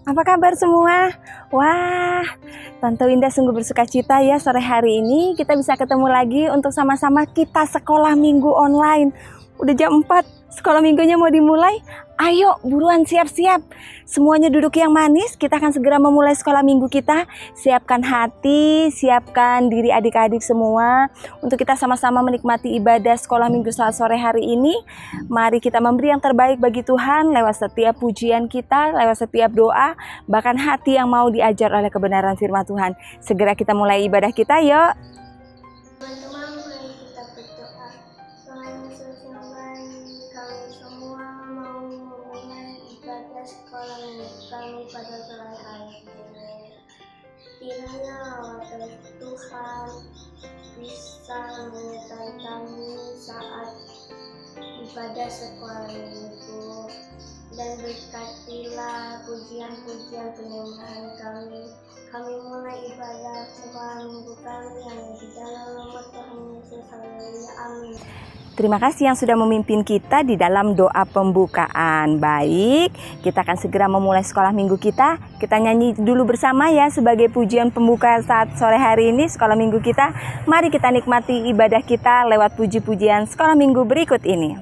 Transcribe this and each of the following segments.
Apa kabar semua? Wah, Tante Winda sungguh bersukacita ya sore hari ini kita bisa ketemu lagi untuk sama-sama kita sekolah minggu online. Udah jam 4, sekolah minggunya mau dimulai. Ayo buruan siap-siap. Semuanya duduk yang manis, kita akan segera memulai sekolah minggu kita. Siapkan hati, siapkan diri adik-adik semua untuk kita sama-sama menikmati ibadah sekolah minggu saat sore hari ini. Mari kita memberi yang terbaik bagi Tuhan lewat setiap pujian kita, lewat setiap doa, bahkan hati yang mau diajar oleh kebenaran firman Tuhan. Segera kita mulai ibadah kita, yuk. Teman-teman, mari kita berdoa. Tuhan Yesus yang baik, kami semua mau memulai ibadah sekolah minggu kami pada sore hari ini. Kiranya lawat Tuhan bisa menyertai kami saat ibadah sekolah minggu, dan berkatilah pujian-pujian penyembahan kami. Kami mulai ibadah sekolah minggu kami hanya di dalam nama Tuhan Yesus. Haleluya, amin. Terima kasih yang sudah memimpin kita di dalam doa pembukaan. Baik, kita akan segera memulai sekolah minggu kita. Kita nyanyi dulu bersama ya sebagai pujian pembuka saat sore hari ini sekolah minggu kita. Mari kita nikmati ibadah kita lewat puji-pujian sekolah minggu berikut ini.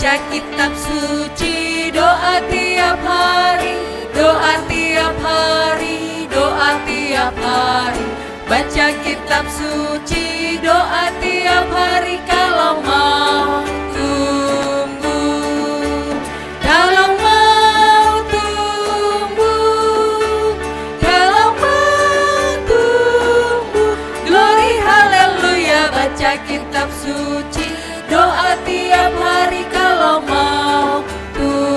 Baca kitab suci, doa tiap hari, doa tiap hari, doa tiap hari. Baca kitab suci, doa tiap hari kalau mau tumbuh, kalau mau tumbuh, kalau mau tumbuh. Glory haleluya, baca kitab suci, doa tiap hari kalau mau tumbuh.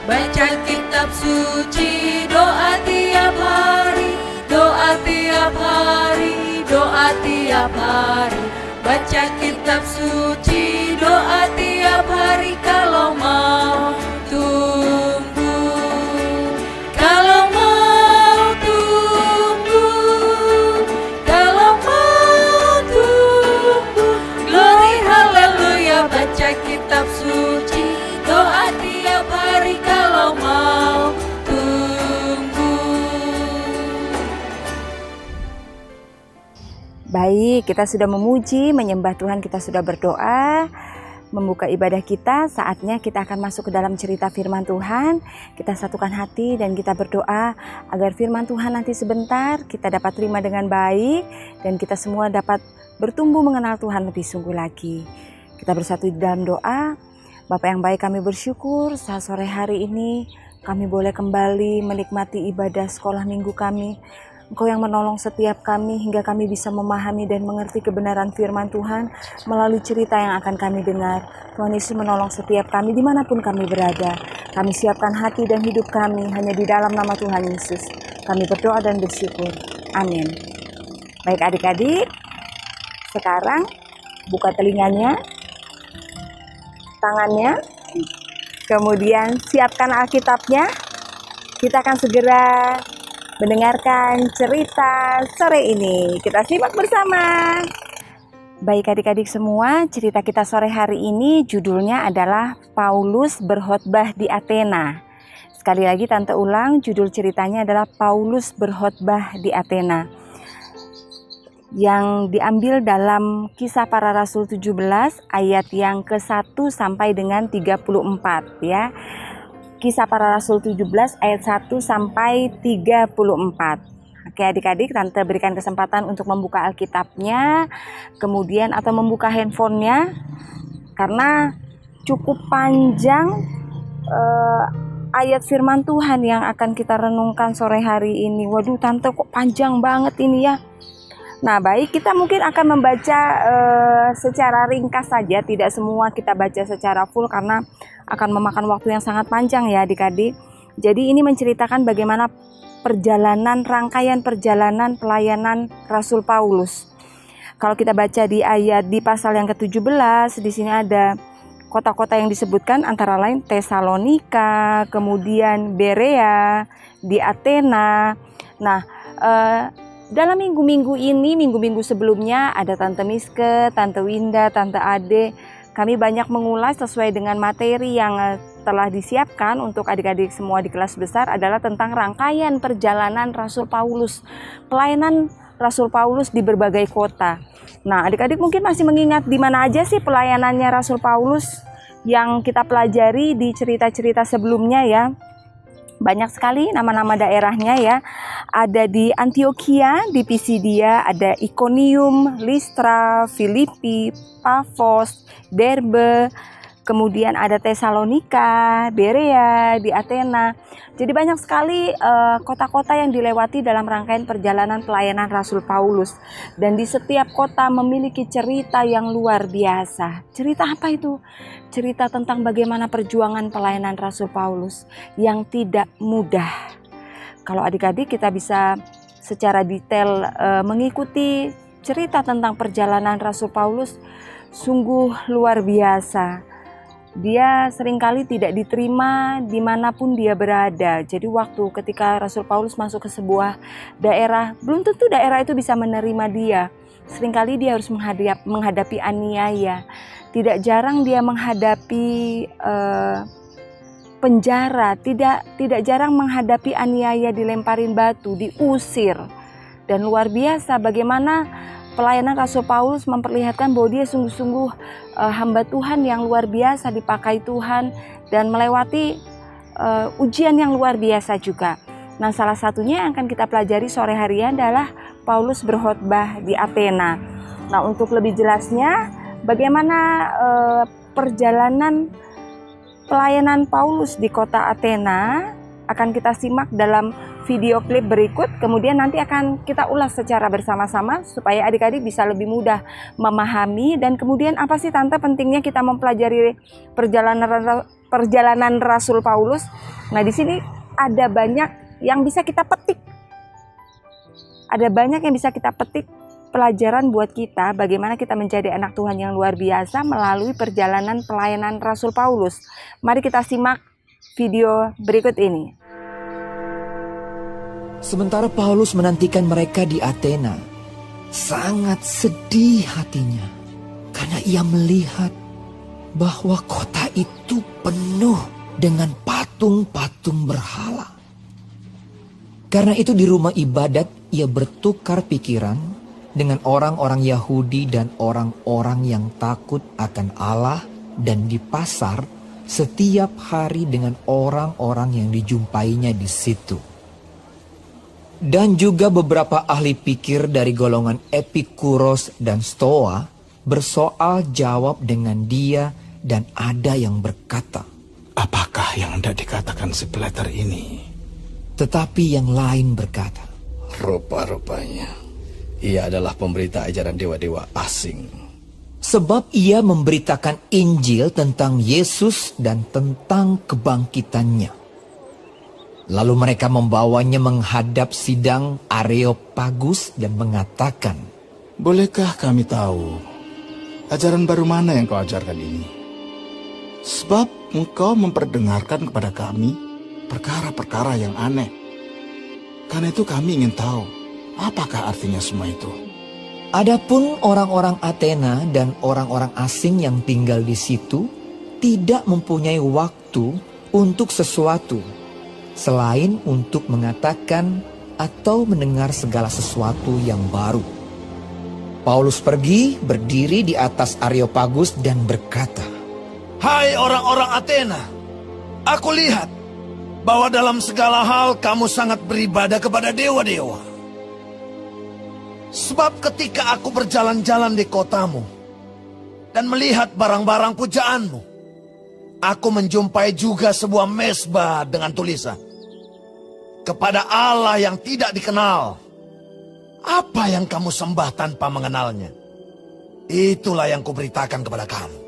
Baca kitab suci, doa tiap hari, doa tiap hari, doa tiap hari. Baca kitab suci, doa tiap hari kalau mau tumbuh, kalau mau tumbuh, kalau mau tumbuh. Glory haleluya, baca kitab suci, doa tiap hari kalau mau tumbuh. Baik, kita sudah memuji, menyembah Tuhan, kita sudah berdoa, membuka ibadah kita. Saatnya kita akan masuk ke dalam cerita firman Tuhan. Kita satukan hati dan kita berdoa agar firman Tuhan nanti sebentar kita dapat terima dengan baik dan kita semua dapat bertumbuh mengenal Tuhan lebih sungguh lagi. Kita bersatu di dalam doa. Bapa yang baik, kami bersyukur saat sore hari ini kami boleh kembali menikmati ibadah sekolah minggu kami. Engkau yang menolong setiap kami hingga kami bisa memahami dan mengerti kebenaran firman Tuhan melalui cerita yang akan kami dengar. Tuhan Yesus menolong setiap kami dimanapun kami berada. Kami siapkan hati dan hidup kami hanya di dalam nama Tuhan Yesus. Kami berdoa dan bersyukur. Amin. Baik adik-adik, sekarang buka telinganya, tangannya, kemudian siapkan Alkitabnya. Kita akan segera mendengarkan cerita sore ini. Kita simak bersama. Baik adik-adik semua, cerita kita sore hari ini judulnya adalah Paulus berkhotbah di Athena. Sekali lagi Tante ulang, judul ceritanya adalah Paulus berkhotbah di Athena. Yang diambil dalam Kisah Para Rasul 17 ayat yang ke-1 sampai dengan 34 ya. Kisah Para Rasul 17 ayat 1 sampai 34. Oke adik-adik, Tante berikan kesempatan untuk membuka Alkitabnya, kemudian atau membuka handphonenya, karena cukup panjang ayat firman Tuhan yang akan kita renungkan sore hari ini. Waduh Tante, kok panjang banget ini ya. Nah baik, kita mungkin akan membaca secara ringkas saja, tidak semua kita baca secara full karena akan memakan waktu yang sangat panjang ya adik-adik. Jadi ini menceritakan bagaimana rangkaian perjalanan pelayanan Rasul Paulus. Kalau kita baca di pasal yang ke-17, di sini ada Kota-kota yang disebutkan antara lain Tesalonika, kemudian Berea, di Athena. Nah, dalam minggu-minggu ini, minggu-minggu sebelumnya ada Tante Miske, Tante Winda, Tante Ade. Kami banyak mengulas sesuai dengan materi yang telah disiapkan untuk adik-adik semua di kelas besar adalah tentang rangkaian perjalanan Rasul Paulus, pelayanan Rasul Paulus di berbagai kota. Nah, adik-adik mungkin masih mengingat di mana aja sih pelayanannya Rasul Paulus yang kita pelajari di cerita-cerita sebelumnya ya. Banyak sekali nama-nama daerahnya ya. Ada di Antioquia, di Pisidia, ada Iconium, Listra, Filipi, Pafos, Derbe, kemudian ada Tesalonika, Berea, di Athena. Jadi banyak sekali kota-kota yang dilewati dalam rangkaian perjalanan pelayanan Rasul Paulus. Dan di setiap kota memiliki cerita yang luar biasa. Cerita apa itu? Cerita tentang bagaimana perjuangan pelayanan Rasul Paulus yang tidak mudah. Kalau adik-adik kita bisa secara detail mengikuti cerita tentang perjalanan Rasul Paulus, sungguh luar biasa. Dia seringkali tidak diterima dimanapun dia berada. Jadi waktu ketika Rasul Paulus masuk ke sebuah daerah, belum tentu daerah itu bisa menerima dia. Seringkali dia harus menghadapi aniaya. Tidak jarang dia menghadapi penjara. Tidak jarang menghadapi aniaya, dilemparin batu, diusir. Dan luar biasa bagaimana pelayanan Rasul Paulus memperlihatkan bahwa dia sungguh-sungguh hamba Tuhan yang luar biasa, dipakai Tuhan dan melewati ujian yang luar biasa juga. Nah, salah satunya yang akan kita pelajari sore hari adalah Paulus berkhotbah di Athena. Nah, untuk lebih jelasnya bagaimana perjalanan pelayanan Paulus di kota Athena akan kita simak dalam video klip berikut, kemudian nanti akan kita ulas secara bersama-sama supaya adik-adik bisa lebih mudah memahami. Dan kemudian apa sih Tante pentingnya kita mempelajari perjalanan Rasul Paulus? Nah, di sini ada banyak yang bisa kita petik. Ada banyak yang bisa kita petik pelajaran buat kita bagaimana kita menjadi anak Tuhan yang luar biasa melalui perjalanan pelayanan Rasul Paulus. Mari kita simak video berikut ini. Sementara Paulus menantikan mereka di Athena, sangat sedih hatinya karena ia melihat bahwa kota itu penuh dengan patung-patung berhala. Karena itu di rumah ibadat ia bertukar pikiran dengan orang-orang Yahudi dan orang-orang yang takut akan Allah, dan di pasar setiap hari dengan orang-orang yang dijumpainya di situ. Dan juga beberapa ahli pikir dari golongan Epikuros dan Stoa bersoal jawab dengan dia, dan ada yang berkata, "Apakah yang hendak dikatakan si peleter ini?" Tetapi yang lain berkata, "Rupa-rupanya ia adalah pemberita ajaran dewa-dewa asing." Sebab ia memberitakan Injil tentang Yesus dan tentang kebangkitannya. Lalu mereka membawanya menghadap sidang Areopagus dan mengatakan, "Bolehkah kami tahu ajaran baru mana yang kau ajarkan ini? Sebab engkau memperdengarkan kepada kami perkara-perkara yang aneh. Karena itu kami ingin tahu apakah artinya semua itu." Adapun orang-orang Athena dan orang-orang asing yang tinggal di situ tidak mempunyai waktu untuk sesuatu selain untuk mengatakan atau mendengar segala sesuatu yang baru. Paulus pergi berdiri di atas Areopagus dan berkata, "Hai orang-orang Athena, aku lihat bahwa dalam segala hal kamu sangat beribadah kepada dewa-dewa. Sebab ketika aku berjalan-jalan di kotamu dan melihat barang-barang pujaanmu, aku menjumpai juga sebuah mezbah dengan tulisan, 'Kepada Allah yang tidak dikenal.' Apa yang kamu sembah tanpa mengenalnya? Itulah yang kuberitakan kepada kamu.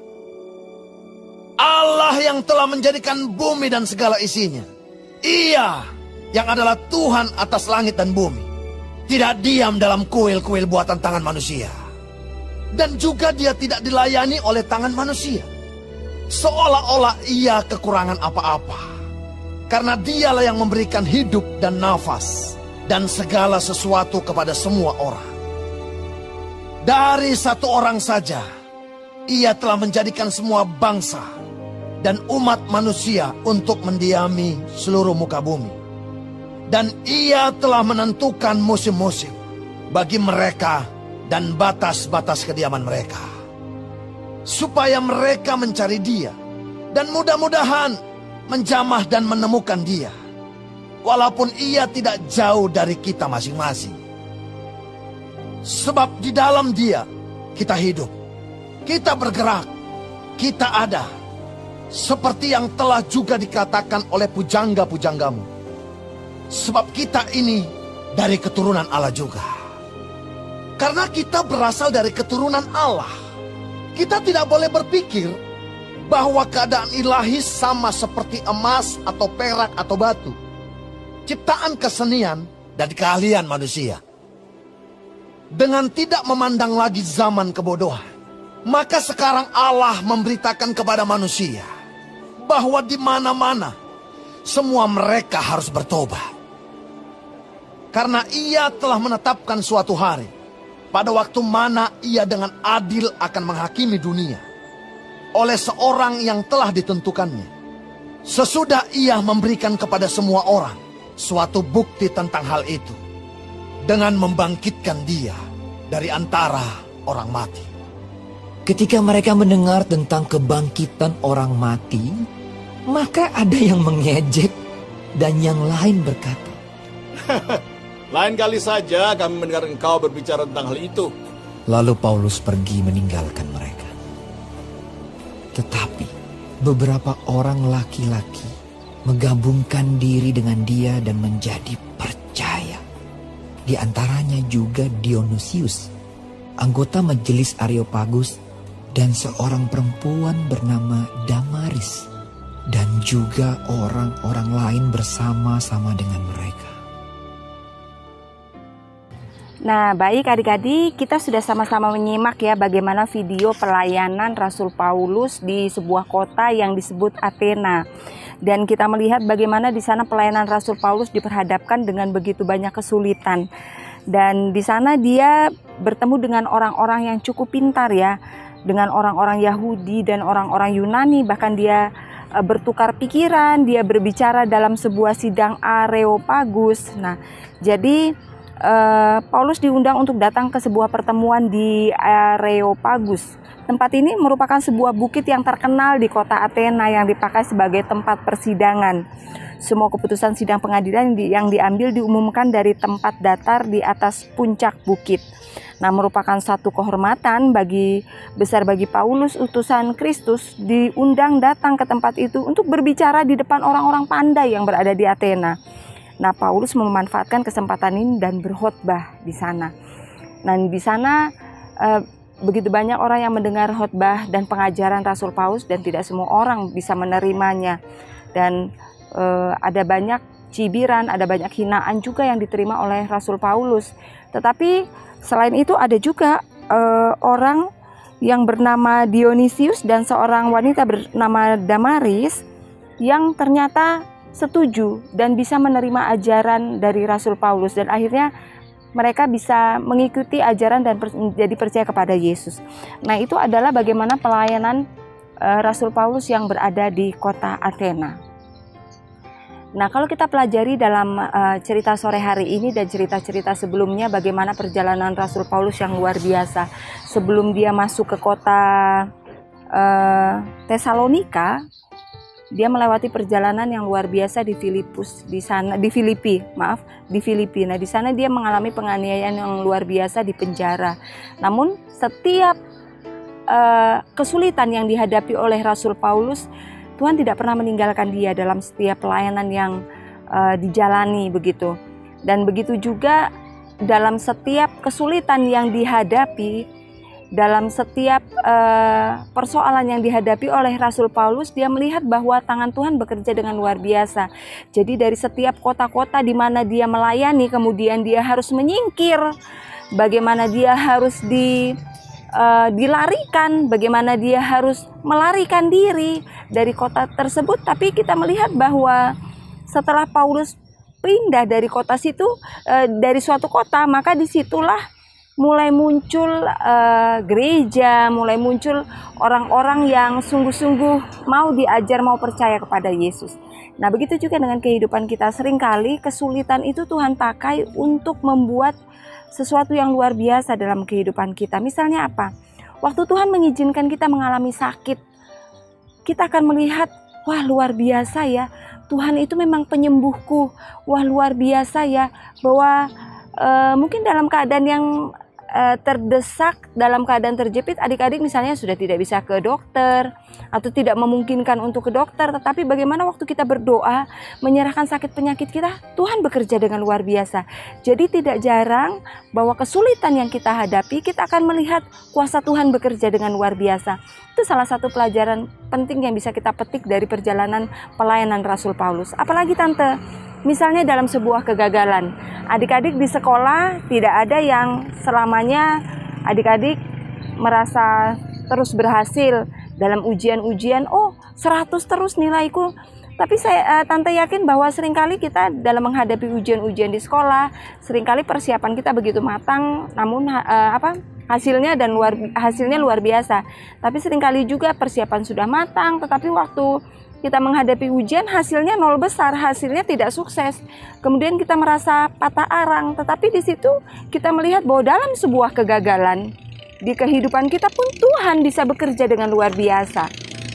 Allah yang telah menjadikan bumi dan segala isinya. Ia yang adalah Tuhan atas langit dan bumi. Tidak diam dalam kuil-kuil buatan tangan manusia. Dan juga dia tidak dilayani oleh tangan manusia. seolah-olah ia kekurangan apa-apa. Karena dialah yang memberikan hidup dan nafas dan segala sesuatu kepada semua orang. Dari satu orang saja, ia telah menjadikan semua bangsa dan umat manusia untuk mendiami seluruh muka bumi. Dan ia telah menentukan musim-musim bagi mereka dan batas-batas kediaman mereka, supaya mereka mencari dia dan mudah-mudahan menjamah dan menemukan dia, walaupun ia tidak jauh dari kita masing-masing. Sebab di dalam dia kita hidup, kita bergerak, kita ada, seperti yang telah juga dikatakan oleh pujangga-pujanggamu. Sebab kita ini dari keturunan Allah juga. Karena kita berasal dari keturunan Allah, kita tidak boleh berpikir bahwa keadaan ilahi sama seperti emas atau perak atau batu, ciptaan kesenian dan keahlian manusia. Dengan tidak memandang lagi zaman kebodohan, maka sekarang Allah memberitakan kepada manusia bahwa di mana-mana semua mereka harus bertobat. Karena ia telah menetapkan suatu hari, pada waktu mana ia dengan adil akan menghakimi dunia oleh seorang yang telah ditentukannya. Sesudah ia memberikan kepada semua orang suatu bukti tentang hal itu, dengan membangkitkan dia dari antara orang mati. Ketika mereka mendengar tentang kebangkitan orang mati, maka ada yang mengejek dan yang lain berkata, Lain kali saja kami mendengar engkau berbicara tentang hal itu. Lalu Paulus pergi meninggalkan mereka. Tetapi beberapa orang laki-laki menggabungkan diri dengan dia dan menjadi percaya. Di antaranya juga Dionysius, anggota majelis Areopagus, dan seorang perempuan bernama Damaris, dan juga orang-orang lain bersama-sama dengan mereka. Nah, baik adik-adik, kita sudah sama-sama menyimak ya bagaimana video pelayanan Rasul Paulus di sebuah kota yang disebut Athena. Dan kita melihat bagaimana di sana pelayanan Rasul Paulus diperhadapkan dengan begitu banyak kesulitan. Dan di sana dia bertemu dengan orang-orang yang cukup pintar ya, dengan orang-orang Yahudi dan orang-orang Yunani, bahkan dia bertukar pikiran, dia berbicara dalam sebuah sidang Areopagus. Nah, jadi Paulus diundang untuk datang ke sebuah pertemuan di Areopagus. Tempat ini merupakan sebuah bukit yang terkenal di kota Athena yang dipakai sebagai tempat persidangan. Semua keputusan sidang pengadilan yang diambil diumumkan dari tempat datar di atas puncak bukit. Nah, merupakan satu kehormatan besar bagi Paulus, utusan Kristus, diundang datang ke tempat itu untuk berbicara di depan orang-orang pandai yang berada di Athena. Nah, Paulus memanfaatkan kesempatan ini dan berkhotbah di sana. Nah, di sana begitu banyak orang yang mendengar khotbah dan pengajaran Rasul Paulus dan tidak semua orang bisa menerimanya. Dan ada banyak cibiran, ada banyak hinaan juga yang diterima oleh Rasul Paulus. Tetapi selain itu ada juga orang yang bernama Dionysius dan seorang wanita bernama Damaris yang ternyata setuju dan bisa menerima ajaran dari Rasul Paulus, dan akhirnya mereka bisa mengikuti ajaran dan menjadi percaya kepada Yesus. Nah, itu adalah bagaimana pelayanan Rasul Paulus yang berada di kota Athena. Nah, kalau kita pelajari dalam cerita sore hari ini dan cerita-cerita sebelumnya, bagaimana perjalanan Rasul Paulus yang luar biasa. Sebelum dia masuk ke kota Tesalonika, dia melewati perjalanan yang luar biasa di Filipi. Nah, di sana dia mengalami penganiayaan yang luar biasa di penjara. Namun setiap kesulitan yang dihadapi oleh Rasul Paulus, Tuhan tidak pernah meninggalkan dia dalam setiap pelayanan yang dijalani begitu. Dan begitu juga dalam setiap kesulitan yang dihadapi, dalam setiap persoalan yang dihadapi oleh Rasul Paulus, dia melihat bahwa tangan Tuhan bekerja dengan luar biasa. Jadi dari setiap kota-kota di mana dia melayani, kemudian dia harus menyingkir, bagaimana dia harus dilarikan, bagaimana dia harus melarikan diri dari kota tersebut. Tapi kita melihat bahwa setelah Paulus pindah dari kota situ, dari suatu kota, maka disitulah mulai muncul gereja, mulai muncul orang-orang yang sungguh-sungguh mau diajar, mau percaya kepada Yesus. Nah, begitu juga dengan kehidupan kita. Seringkali kesulitan itu Tuhan pakai untuk membuat sesuatu yang luar biasa dalam kehidupan kita. Misalnya apa? Waktu Tuhan mengizinkan kita mengalami sakit, kita akan melihat, wah luar biasa ya, Tuhan itu memang penyembuhku. Wah luar biasa ya, bahwa mungkin dalam keadaan yang terdesak, dalam keadaan terjepit, adik-adik misalnya sudah tidak bisa ke dokter atau tidak memungkinkan untuk ke dokter, tetapi bagaimana waktu kita berdoa menyerahkan sakit penyakit kita, Tuhan bekerja dengan luar biasa. Jadi tidak jarang bahwa kesulitan yang kita hadapi, kita akan melihat kuasa Tuhan bekerja dengan luar biasa. Itu salah satu pelajaran penting yang bisa kita petik dari perjalanan pelayanan Rasul Paulus. Apalagi tante, misalnya dalam sebuah kegagalan, adik-adik di sekolah tidak ada yang selamanya adik-adik merasa terus berhasil dalam ujian-ujian, 100 terus nilaiku. Tapi tante yakin bahwa seringkali kita dalam menghadapi ujian-ujian di sekolah, seringkali persiapan kita begitu matang, namun hasilnya luar biasa. Tapi seringkali juga persiapan sudah matang, tetapi waktu kita menghadapi ujian hasilnya nol besar, hasilnya tidak sukses. Kemudian kita merasa patah arang, tetapi di situ kita melihat bahwa dalam sebuah kegagalan di kehidupan kita pun Tuhan bisa bekerja dengan luar biasa.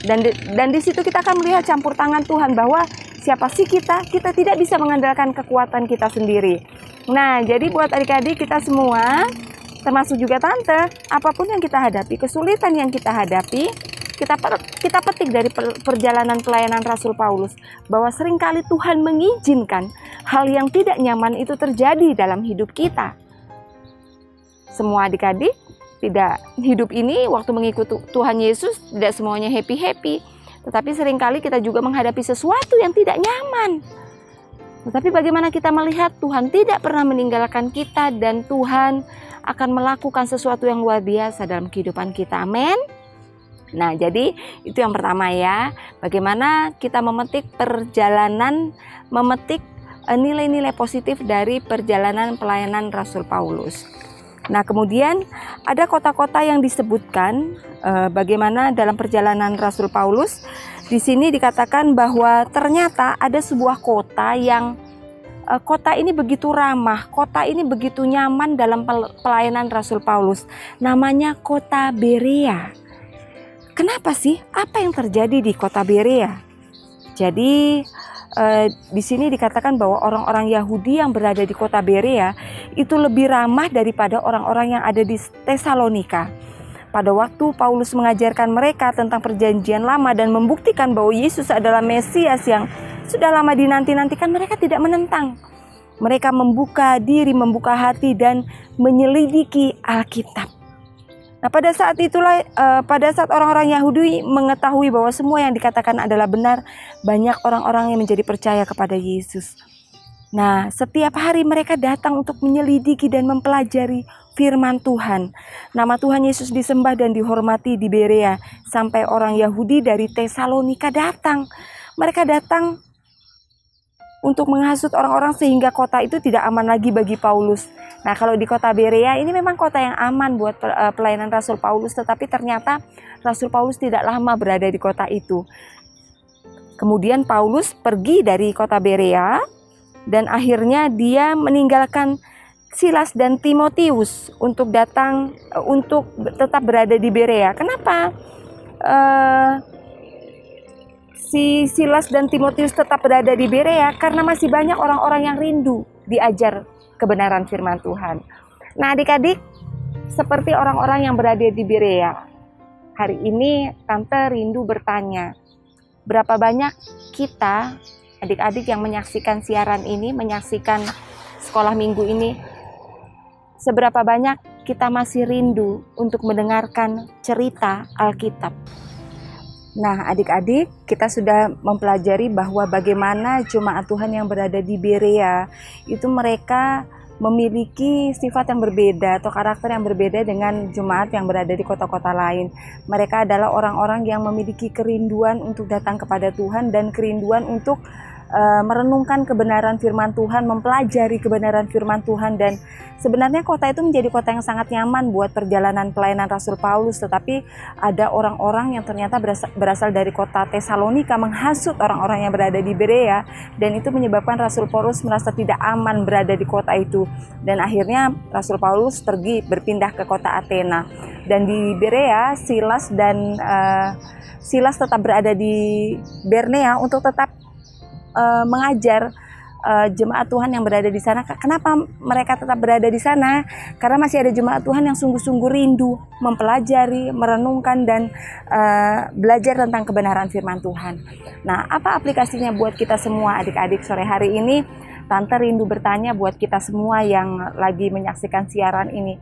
Dan di situ kita akan melihat campur tangan Tuhan bahwa siapa sih kita tidak bisa mengandalkan kekuatan kita sendiri. Nah, jadi buat adik-adik kita semua, termasuk juga tante, apapun yang kita hadapi, kesulitan yang kita hadapi, kita petik dari perjalanan pelayanan Rasul Paulus bahwa seringkali Tuhan mengizinkan hal yang tidak nyaman itu terjadi dalam hidup kita. Semua adik-adik tidak hidup ini waktu mengikuti Tuhan Yesus tidak semuanya happy-happy, tetapi seringkali kita juga menghadapi sesuatu yang tidak nyaman. Tetapi bagaimana kita melihat Tuhan tidak pernah meninggalkan kita dan Tuhan akan melakukan sesuatu yang luar biasa dalam kehidupan kita. Amin. Nah, jadi itu yang pertama ya. Bagaimana kita memetik nilai-nilai positif dari perjalanan pelayanan Rasul Paulus. Nah, kemudian ada kota-kota yang disebutkan bagaimana dalam perjalanan Rasul Paulus. Di sini dikatakan bahwa ternyata ada sebuah kota yang kota ini begitu ramah, kota ini begitu nyaman dalam pelayanan Rasul Paulus. Namanya kota Berea. Kenapa sih? Apa yang terjadi di kota Berea? Jadi di sini dikatakan bahwa orang-orang Yahudi yang berada di kota Berea itu lebih ramah daripada orang-orang yang ada di Tesalonika. Pada waktu Paulus mengajarkan mereka tentang perjanjian lama dan membuktikan bahwa Yesus adalah Mesias yang sudah lama dinanti-nantikan, mereka tidak menentang. Mereka membuka diri, membuka hati dan menyelidiki Alkitab. Nah, pada saat itulah, pada saat orang-orang Yahudi mengetahui bahwa semua yang dikatakan adalah benar, banyak orang-orang yang menjadi percaya kepada Yesus. Nah, setiap hari mereka datang untuk menyelidiki dan mempelajari firman Tuhan. Nama Tuhan Yesus disembah dan dihormati di Berea, sampai orang Yahudi dari Tesalonika datang. Mereka datang untuk menghasut orang-orang sehingga kota itu tidak aman lagi bagi Paulus. Nah, kalau di kota Berea ini memang kota yang aman buat pelayanan Rasul Paulus, tetapi ternyata Rasul Paulus tidak lama berada di kota itu. Kemudian Paulus pergi dari kota Berea dan akhirnya dia meninggalkan Silas dan Timotius untuk tetap berada di Berea. Kenapa? Si Silas dan Timotius tetap berada di Berea karena masih banyak orang-orang yang rindu diajar kebenaran firman Tuhan. Nah, adik-adik, seperti orang-orang yang berada di Berea, hari ini Tante rindu bertanya, berapa banyak kita, adik-adik yang menyaksikan siaran ini, menyaksikan sekolah minggu ini, seberapa banyak kita masih rindu untuk mendengarkan cerita Alkitab? Nah, adik-adik, kita sudah mempelajari bahwa bagaimana jemaat Tuhan yang berada di Berea itu mereka memiliki sifat yang berbeda atau karakter yang berbeda dengan jemaat yang berada di kota-kota lain. Mereka adalah orang-orang yang memiliki kerinduan untuk datang kepada Tuhan dan kerinduan untuk merenungkan kebenaran firman Tuhan, mempelajari kebenaran firman Tuhan. Dan sebenarnya kota itu menjadi kota yang sangat nyaman buat perjalanan pelayanan Rasul Paulus, tetapi ada orang-orang yang ternyata berasal dari kota Tesalonika menghasut orang-orang yang berada di Berea, dan itu menyebabkan Rasul Paulus merasa tidak aman berada di kota itu, dan akhirnya Rasul Paulus pergi berpindah ke kota Athena. Dan di Berea Silas tetap berada di Bernea untuk tetap mengajar jemaat Tuhan yang berada di sana. Kenapa mereka tetap berada di sana? Karena masih ada jemaat Tuhan yang sungguh-sungguh rindu mempelajari, merenungkan, dan belajar tentang kebenaran firman Tuhan. Nah, apa aplikasinya buat kita semua adik-adik sore hari ini? Tante rindu bertanya buat kita semua yang lagi menyaksikan siaran ini,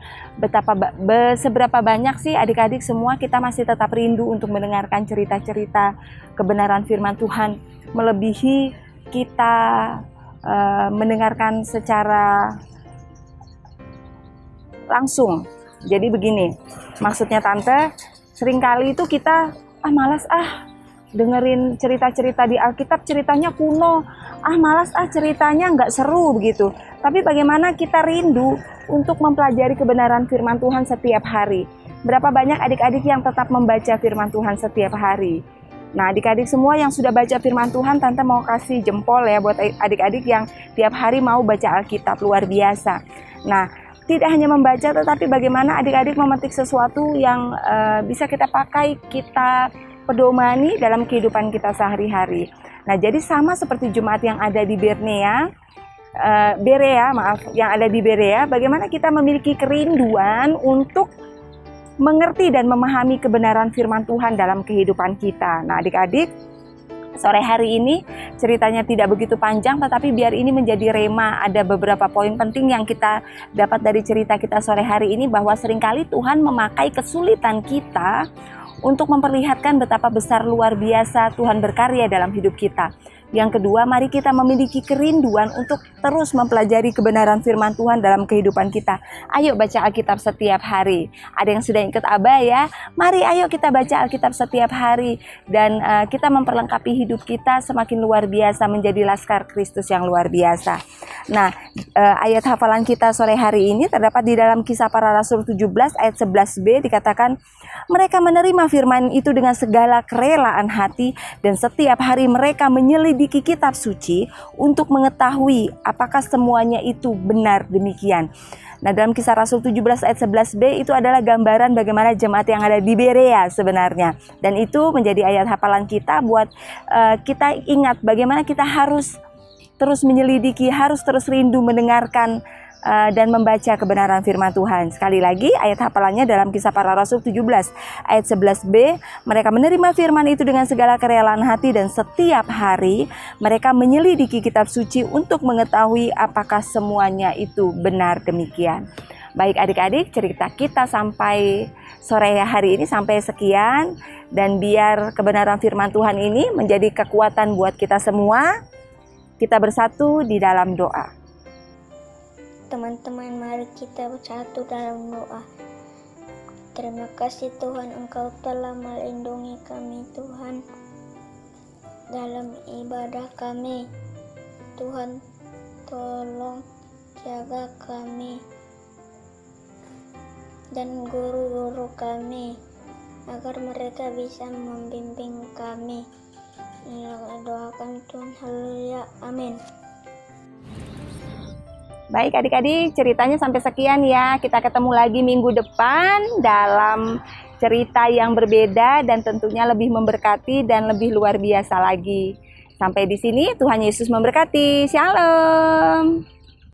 seberapa banyak sih adik-adik semua kita masih tetap rindu untuk mendengarkan cerita-cerita kebenaran firman Tuhan, melebihi kita mendengarkan secara langsung. Jadi begini, maksudnya Tante, seringkali itu kita malas dengerin cerita-cerita di Alkitab, ceritanya kuno, malas ceritanya nggak seru begitu. Tapi bagaimana kita rindu untuk mempelajari kebenaran firman Tuhan setiap hari? Berapa banyak adik-adik yang tetap membaca firman Tuhan setiap hari? Nah, adik-adik semua yang sudah baca firman Tuhan, Tante mau kasih jempol ya buat adik-adik yang tiap hari mau baca Alkitab, luar biasa. Nah, tidak hanya membaca, tetapi bagaimana adik-adik memetik sesuatu yang bisa kita pakai, kita pedomani dalam kehidupan kita sehari-hari. Nah, jadi sama seperti jemaat yang ada di Berea, yang ada di Berea, bagaimana kita memiliki kerinduan untuk mengerti dan memahami kebenaran firman Tuhan dalam kehidupan kita. Nah, adik-adik, sore hari ini ceritanya tidak begitu panjang, tetapi biar ini menjadi rema. Ada beberapa poin penting yang kita dapat dari cerita kita sore hari ini, bahwa seringkali Tuhan memakai kesulitan kita untuk memperlihatkan betapa besar luar biasa Tuhan berkarya dalam hidup kita. Yang kedua, mari kita memiliki kerinduan untuk terus mempelajari kebenaran firman Tuhan dalam kehidupan kita. Ayo baca Alkitab setiap hari. Ada yang sudah ikut Abah ya? Mari ayo kita baca Alkitab setiap hari. Dan kita memperlengkapi hidup kita semakin luar biasa, menjadi laskar Kristus yang luar biasa. Nah, ayat hafalan kita sore hari ini terdapat di dalam Kisah Para Rasul 17 ayat 11b, dikatakan, mereka menerima firman itu dengan segala kerelaan hati, dan setiap hari mereka menyelidiki kitab suci untuk mengetahui apakah semuanya itu benar demikian. Nah, dalam Kisah Rasul 17 ayat 11b itu adalah gambaran bagaimana jemaat yang ada di Berea sebenarnya. Dan itu menjadi ayat hafalan kita buat kita ingat bagaimana kita harus terus menyelidiki, harus terus rindu mendengarkan dan membaca kebenaran firman Tuhan. Sekali lagi, ayat hafalannya dalam Kisah Para Rasul 17 ayat 11b, mereka menerima firman itu dengan segala kerelaan hati, dan setiap hari mereka menyelidiki kitab suci untuk mengetahui apakah semuanya itu benar demikian. Baik adik-adik, cerita kita sampai sore hari ini sampai sekian, dan biar kebenaran firman Tuhan ini menjadi kekuatan buat kita semua. Kita bersatu di dalam doa. Teman-teman, mari kita bersatu dalam doa. Terima kasih Tuhan, Engkau telah melindungi kami Tuhan dalam ibadah kami. Tuhan, tolong jaga kami dan guru-guru kami agar mereka bisa membimbing kami. Inilah doa kami Tuhan, haleluya, amin. Baik adik-adik, ceritanya sampai sekian ya. Kita ketemu lagi minggu depan dalam cerita yang berbeda dan tentunya lebih memberkati dan lebih luar biasa lagi. Sampai di sini, Tuhan Yesus memberkati. Shalom.